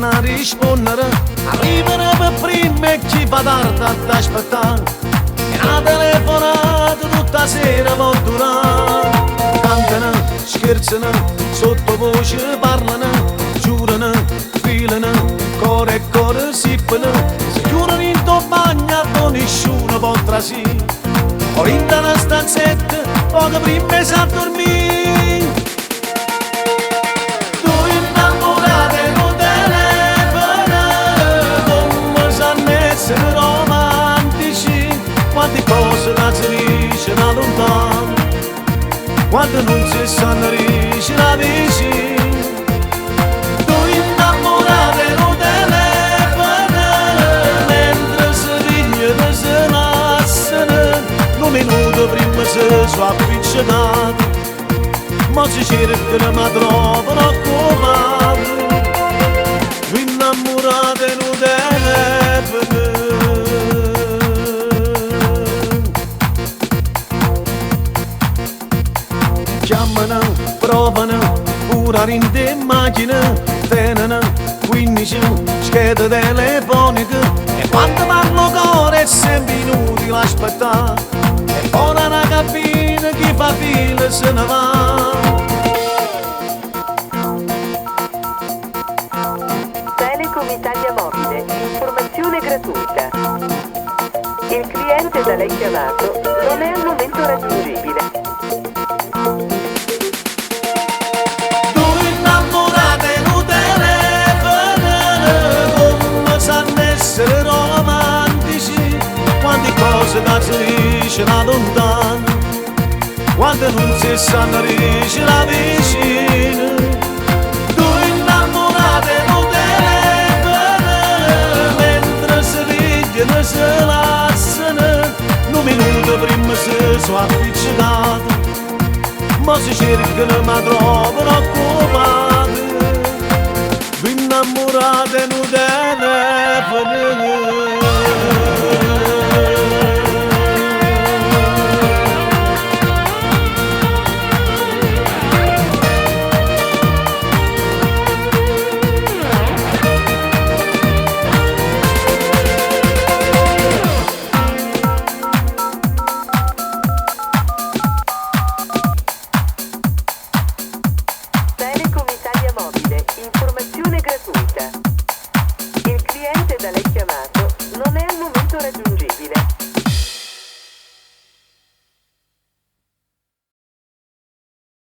a rispondere, arrivano per prima e chi fa tardi ad aspettare. E una telefonata tutta sera può durare. Cantano, scherzano, sottovoce parlano, giurano, filano, core e core siffano. Si chiudono in tuo bagno con nessuno può trasì. Poi in una stanzetta, poco prima sa dormire. Tu innamorata non telefona, come sanno essere romantici. Quante cose non si dice da lontano, quando non si sanno dice da vicino. Tu innamorata non telefona, mentre si rigliono se nassano. Un minuto prima si sono appiccicato, ma si cercano ma trovano occupato. Innamorate in un telefono. Chiamano, provano, pure in macchina, tengono 15 schede telefoniche. E quando parlo cuore è sempre inutile aspettare. E ora una cabina chi fa fila se ne va. Telecom Italia Mobile, informazione gratuita. Il cliente da lei chiamato non è al momento raggiungibile. Tu innamorate in un telefono, come sanno essere romantici. Quante cose da si dice da lontano, quando non si sanno dice da vicino. Tu innamorate in un telefono, mentre si rigliono se lassano. Un minuto prima si sono appiccicato, ma si cercano ma trovano occupati. Innamorate in un telefono. Telecom Italia Mobile, informazione gratuita. Il cliente da lei chiamato non è al momento raggiungibile.